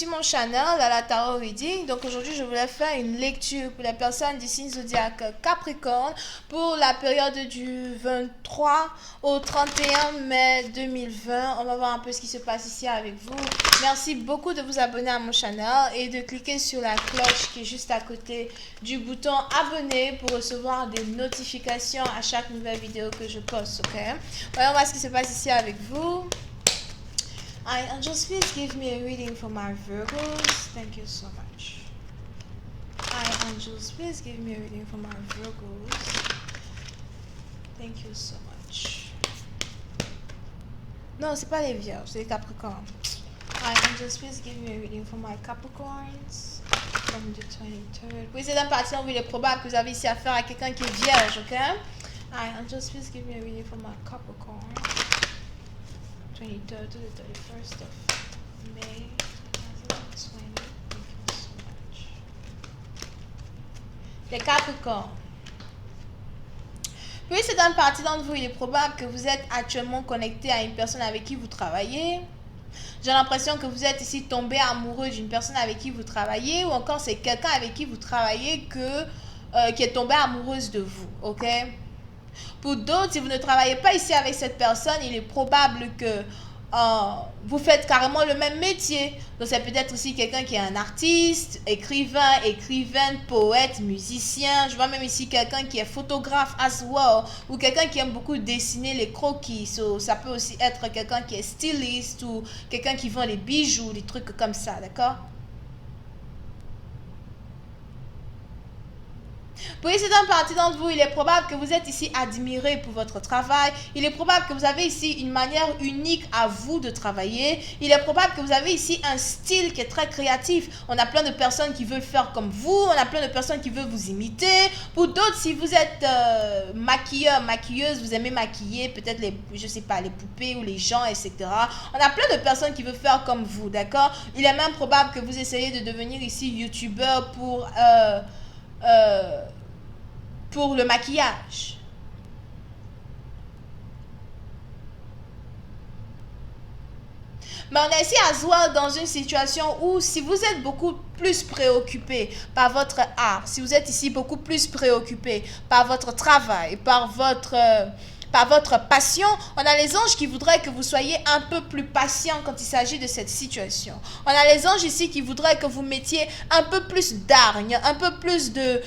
sur mon channel à la Tarot Reading. Donc aujourd'hui, je voulais faire une lecture pour les personnes du signe zodiaque Capricorne pour la période du 23 au 31 mai 2020. On va voir un peu ce qui se passe ici avec vous. Merci beaucoup de vous abonner à mon channel et de cliquer sur la cloche qui est juste à côté du bouton abonner pour recevoir des notifications à chaque nouvelle vidéo que je poste, ok? Voyons voir ce qui se passe ici avec vous. Hi, angels, please give me a reading for my Virgos. Thank you so much. Hi, angels, please give me a reading for my Virgos. Thank you so much. Non, c'est pas les Vierges, c'est les Capricornes. Hi, angels, please give me a reading for my Capricorns. From the 23rd. Oui, c'est d'un parti où il est probable que vous avez ici affaire à quelqu'un qui est vierge, ok? Hi, angels, please give me a reading for my Capricorn. 23rd to the 31st of May 2020. Thank you so much. Les Capricornes. Puis c'est dans une partie d'entre vous, il est probable que vous êtes actuellement connecté à une personne avec qui vous travaillez. J'ai l'impression que vous êtes ici tombé amoureux d'une personne avec qui vous travaillez, ou encore c'est quelqu'un avec qui vous travaillez qui est tombé amoureuse de vous, ok? Pour d'autres, si vous ne travaillez pas ici avec cette personne, il est probable que vous faites carrément le même métier. Donc c'est peut-être aussi quelqu'un qui est un artiste, écrivaine, poète, musicien. Je vois même ici quelqu'un qui est photographe as well, ou quelqu'un qui aime beaucoup dessiner les croquis. Ça peut aussi être quelqu'un qui est styliste ou quelqu'un qui vend les bijoux, des trucs comme ça, d'accord? Pour c'est une partie d'entre vous, il est probable que vous êtes ici admiré pour votre travail. Il est probable que vous avez ici une manière unique à vous de travailler. Il est probable que vous avez ici un style qui est très créatif. On a plein de personnes qui veulent faire comme vous. On a plein de personnes qui veulent vous imiter. Pour d'autres, si vous êtes maquilleur, maquilleuse, vous aimez maquiller peut-être je sais pas, les poupées ou les gens, etc. On a plein de personnes qui veulent faire comme vous, d'accord? Il est même probable que vous essayez de devenir ici youtubeur pour le maquillage. Mais on est ici à Zoal dans une situation où si vous êtes beaucoup plus préoccupé par votre art, si vous êtes ici beaucoup plus préoccupé par votre travail, par votre passion, on a les anges qui voudraient que vous soyez un peu plus patient quand il s'agit de cette situation. On a les anges ici qui voudraient que vous mettiez un peu plus d'hargne, un peu plus de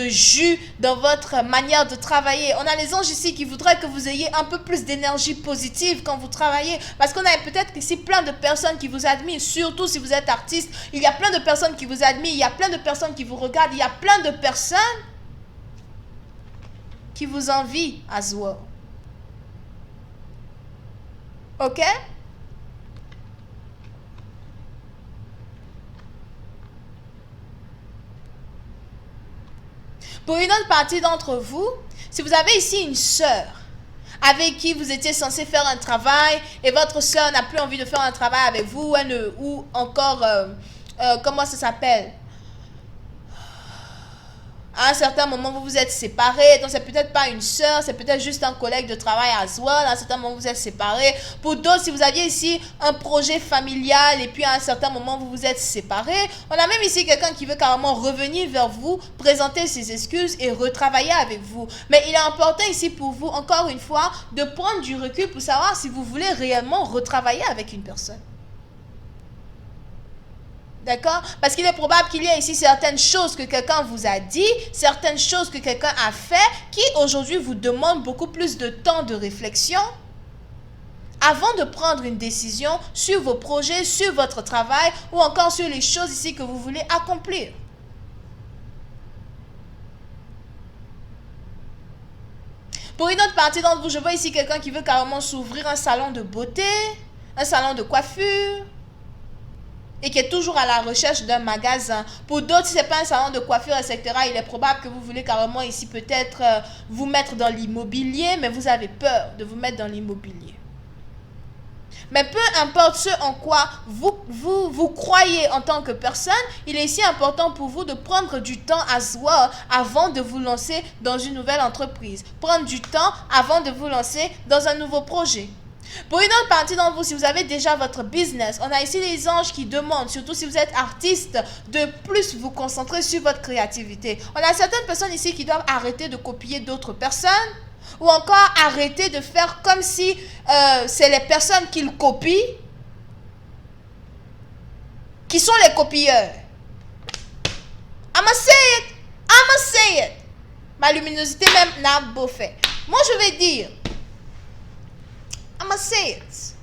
jus dans votre manière de travailler. On a les anges ici qui voudraient que vous ayez un peu plus d'énergie positive quand vous travaillez. Parce qu'on a peut-être ici plein de personnes qui vous admirent, surtout si vous êtes artiste. Il y a plein de personnes qui vous admirent, il y a plein de personnes qui vous regardent, il y a plein de personnes qui vous envient as well. Ok? Pour une autre partie d'entre vous, si vous avez ici une sœur avec qui vous étiez censé faire un travail et votre sœur n'a plus envie de faire un travail avec vous, ou encore, comment ça s'appelle? À un certain moment, vous vous êtes séparés. Donc, c'est peut-être pas une sœur, c'est peut-être juste un collègue de travail à soi. À un certain moment, vous êtes séparés. Pour d'autres, si vous aviez ici un projet familial et puis à un certain moment, vous vous êtes séparés. On a même ici quelqu'un qui veut carrément revenir vers vous, présenter ses excuses et retravailler avec vous. Mais il est important ici pour vous, encore une fois, de prendre du recul pour savoir si vous voulez réellement retravailler avec une personne. D'accord? Parce qu'il est probable qu'il y ait ici certaines choses que quelqu'un vous a dit, certaines choses que quelqu'un a fait, qui aujourd'hui vous demandent beaucoup plus de temps de réflexion avant de prendre une décision sur vos projets, sur votre travail ou encore sur les choses ici que vous voulez accomplir. Pour une autre partie d'entre vous, je vois ici quelqu'un qui veut carrément s'ouvrir un salon de beauté, un salon de coiffure, et qui est toujours à la recherche d'un magasin. Pour d'autres, si ce n'est pas un salon de coiffure, etc., il est probable que vous voulez carrément ici peut-être vous mettre dans l'immobilier, mais vous avez peur de vous mettre dans l'immobilier. Mais peu importe ce en quoi vous croyez en tant que personne, il est ici important pour vous de prendre du temps à soi avant de vous lancer dans une nouvelle entreprise. Prendre du temps avant de vous lancer dans un nouveau projet. Pour une autre partie d'entre vous, si vous avez déjà votre business, on a ici les anges qui demandent, surtout si vous êtes artiste, de plus vous concentrer sur votre créativité. On a certaines personnes ici qui doivent arrêter de copier d'autres personnes ou encore arrêter de faire comme si c'est les personnes qu'ils copient qui sont les copieurs. I'ma say it. I'ma say it. Ma luminosité même n'a beau fait. Moi, je vais dire, I'ma say it.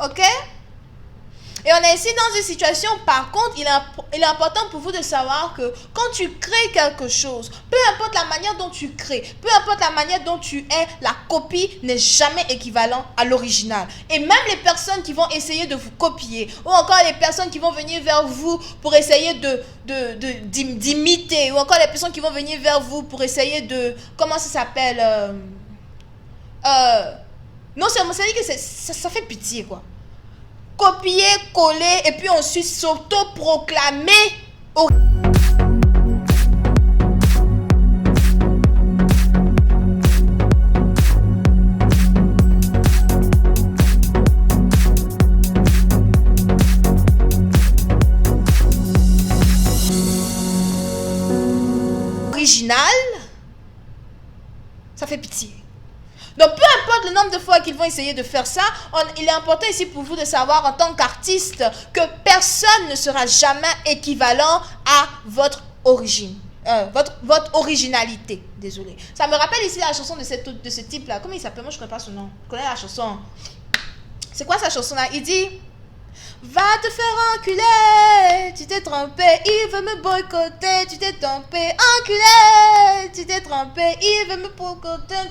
Ok? Et on est ici dans une situation, par contre, il est important pour vous de savoir que quand tu crées quelque chose, peu importe la manière dont tu crées, peu importe la manière dont tu es, la copie n'est jamais équivalent à l'original. Et même les personnes qui vont essayer de vous copier, ou encore les personnes qui vont venir vers vous pour essayer d'imiter, ou encore les personnes qui vont venir vers vous pour essayer de, comment ça s'appelle, non seulement, ça dit que ça fait pitié, quoi. Copier, coller et puis ensuite s'auto-proclamer original. Ça fait pitié. Donc, peu importe le nombre de fois qu'ils vont essayer de faire ça, il est important ici pour vous de savoir en tant qu'artiste que personne ne sera jamais équivalent à votre origine, votre originalité. Désolé. Ça me rappelle ici la chanson de ce type-là. Comment il s'appelle? Moi, je ne connais pas son nom. Je connais la chanson. C'est quoi sa chanson-là? Il dit... Va te faire enculer, tu t'es trompé, il veut me boycotter, tu t'es trompé, enculé, tu t'es trompé, il veut me boycotter,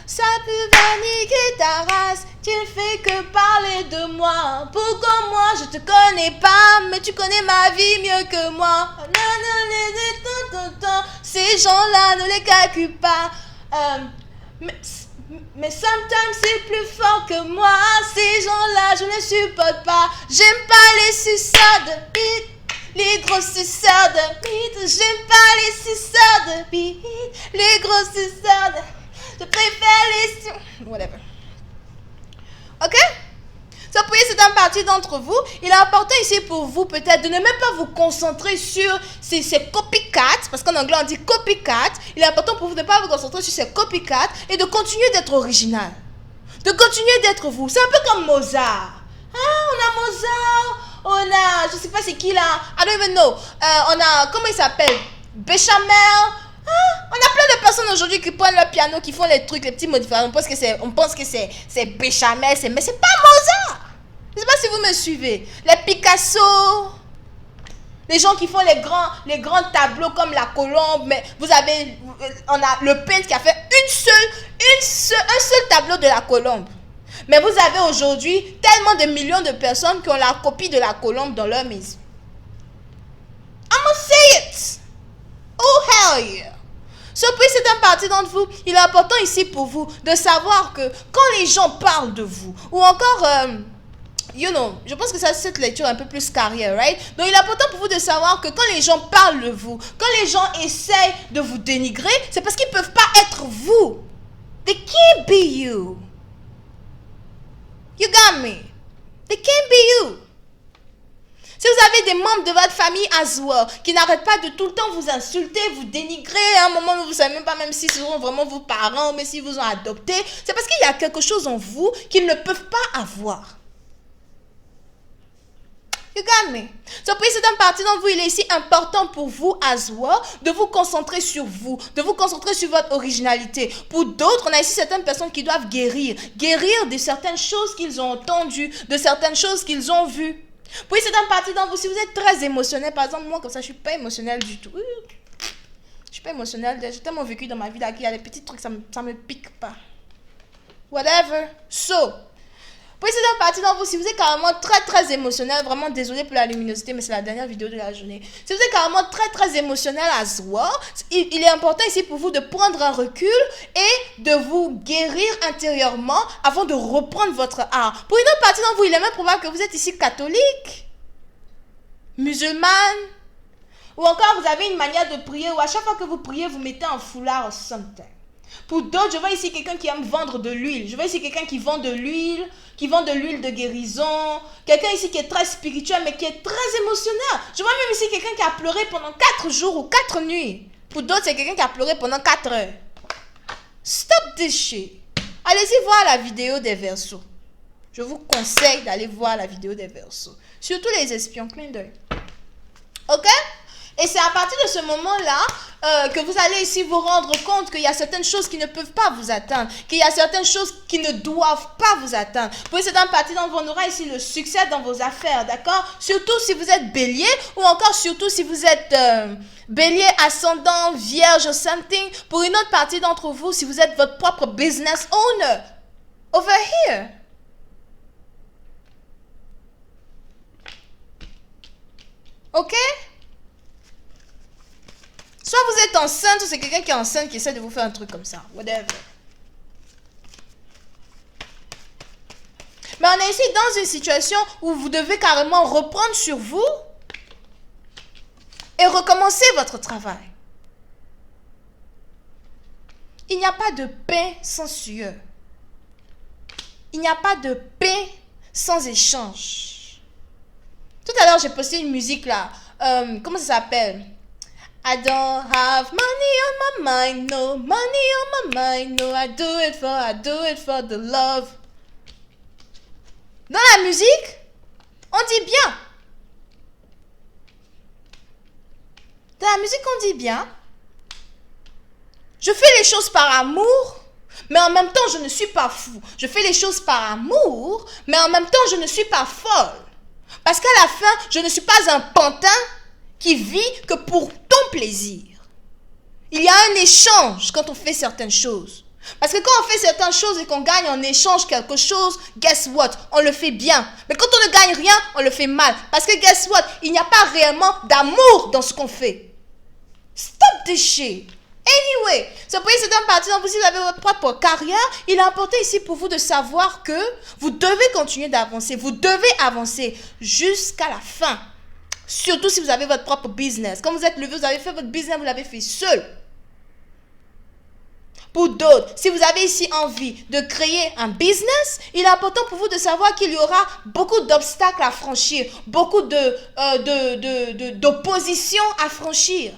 ça peut niquer ta race, tu ne fais que parler de moi. Pourquoi moi je te connais pas, mais tu connais ma vie mieux que moi. Ces gens-là, ne les calcule pas. Mais sometimes c'est plus fort que moi. Ces gens-là, je ne supporte pas. J'aime pas les suceurs de bite, les grosses suceurs de bite. J'aime pas les suceurs de bite, les grosses suceurs de... Je préfère les... Whatever. Ok? So, pour certaines parties d'entre vous, il est important ici pour vous peut-être de ne même pas vous concentrer sur ces copycats, parce qu'en anglais on dit copycat. Il est important pour vous de ne pas vous concentrer sur ces copycats et de continuer d'être original. De continuer d'être vous. C'est un peu comme Mozart. Ah, on a Mozart, on a... Je ne sais pas c'est qui là. I don't even know. On a... Comment il s'appelle? Béchamel. Ah, on a plein de personnes aujourd'hui qui prennent le piano, qui font les trucs, les petits modifications. On pense que c'est Béchamel, mais c'est pas Mozart. Je ne sais pas si vous me suivez. Les Picasso, les gens qui font les grands tableaux comme la colombe, mais on a le peintre qui a fait un seul tableau de la colombe. Mais vous avez aujourd'hui tellement de millions de personnes qui ont la copie de la colombe dans leur maison. I'ma say it. Oh hell yeah. Surprise, c'est un parti d'entre vous. Il est important ici pour vous de savoir que quand les gens parlent de vous, ou encore, je pense que ça c'est cette lecture un peu plus carrière, right? Donc il est important pour vous de savoir que quand les gens parlent de vous, quand les gens essayent de vous dénigrer, c'est parce qu'ils ne peuvent pas être vous. They can't be you. You got me? They can't be you. Si vous avez des membres de votre famille as well, qui n'arrêtent pas de tout le temps vous insulter, vous dénigrer, à un moment où vous ne savez même pas même si ce sont vraiment vos parents, mais s'ils vous ont adopté, c'est parce qu'il y a quelque chose en vous qu'ils ne peuvent pas avoir. You got me? So, pour certaines parties d'entre vous, il est ici important pour vous as well de vous concentrer sur vous, de vous concentrer sur votre originalité. Pour d'autres, on a ici certaines personnes qui doivent guérir de certaines choses qu'ils ont entendues, de certaines choses qu'ils ont vues. Puis c'est une partie dans vous, si vous êtes très émotionnel, par exemple, moi comme ça, je suis pas émotionnel du tout. Je suis pas émotionnel, j'ai tellement vécu dans ma vie là qu'il y a des petits trucs, ça me pique pas. Whatever. So, puis c'est une partie dans vous, si vous êtes carrément très très émotionnel, vraiment désolé pour la luminosité, mais c'est la dernière vidéo de la journée. Si vous êtes carrément très très émotionnel as well, il est important ici pour vous de prendre un recul et de vous guérir intérieurement avant de reprendre votre art. Pour une autre partie d'entre vous, il est même probable que vous êtes ici catholique, musulmane, ou encore vous avez une manière de prier où à chaque fois que vous priez, vous mettez un foulard or something. Pour d'autres, je vois ici quelqu'un qui aime vendre de l'huile. Je vois ici quelqu'un qui vend de l'huile, de guérison. Quelqu'un ici qui est très spirituel, mais qui est très émotionnel. Je vois même ici quelqu'un qui a pleuré pendant 4 jours ou 4 nuits. Pour d'autres, c'est quelqu'un qui a pleuré pendant 4 heures. Stop this shit. Allez-y voir la vidéo des Verseaux. Je vous conseille d'aller voir la vidéo des Verseaux. Surtout les espions, clin d'œil. Ok? Et c'est à partir de ce moment-là que vous allez ici vous rendre compte qu'il y a certaines choses qui ne peuvent pas vous atteindre, qu'il y a certaines choses qui ne doivent pas vous atteindre. Puis c'est dans partie d'entre vous, on aura ici le succès dans vos affaires, d'accord? Surtout si vous êtes bélier ou encore surtout si vous êtes bélier, ascendant, vierge, something. Pour une autre partie d'entre vous, si vous êtes votre propre business owner. Over here. Ok? Soit vous êtes enceinte, ou c'est quelqu'un qui est enceinte qui essaie de vous faire un truc comme ça. Whatever. Mais on est ici dans une situation où vous devez carrément reprendre sur vous et recommencer votre travail. Il n'y a pas de pain sans sueur. Il n'y a pas de pain sans échange. Tout à l'heure, j'ai posté une musique là. Comment ça s'appelle? I don't have money on my mind, no money on my mind, no, I do it for the love. Dans la musique, on dit bien. Dans la musique, on dit bien. Je fais les choses par amour, mais en même temps, je ne suis pas fou. Je fais les choses par amour, mais en même temps, je ne suis pas folle. Parce qu'à la fin, je ne suis pas un pantin qui vit que pour ton plaisir. Il y a un échange quand on fait certaines choses. Parce que quand on fait certaines choses et qu'on gagne en échange quelque chose, guess what? On le fait bien. Mais quand on ne gagne rien, on le fait mal. Parce que guess what? Il n'y a pas réellement d'amour dans ce qu'on fait. Stop this shit. Anyway, ce point c'est un parti dont vous avez votre propre carrière. Il est important ici pour vous de savoir que vous devez continuer d'avancer. Vous devez avancer jusqu'à la fin. Surtout si vous avez votre propre business. Quand vous êtes levé, vous avez fait votre business, vous l'avez fait seul. Pour d'autres, si vous avez ici envie de créer un business, il est important pour vous de savoir qu'il y aura beaucoup d'obstacles à franchir, beaucoup d'opposition à franchir.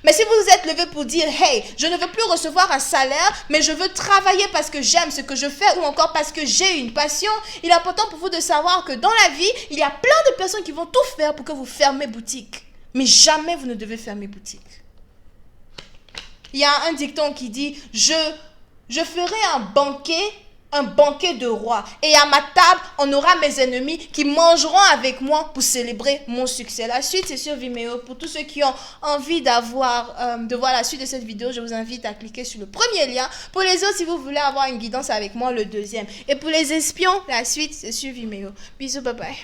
Mais si vous vous êtes levé pour dire, hey, je ne veux plus recevoir un salaire, mais je veux travailler parce que j'aime ce que je fais ou encore parce que j'ai une passion, il est important pour vous de savoir que dans la vie, il y a plein de personnes qui vont tout faire pour que vous fermez boutique. Mais jamais vous ne devez fermer boutique. Il y a un dicton qui dit, je ferai un banquet de rois. Et à ma table, on aura mes ennemis qui mangeront avec moi pour célébrer mon succès. La suite, c'est sur Vimeo. Pour tous ceux qui ont envie de voir la suite de cette vidéo, je vous invite à cliquer sur le premier lien. Pour les autres, si vous voulez avoir une guidance avec moi, le deuxième. Et pour les espions, la suite, c'est sur Vimeo. Bisous, bye bye.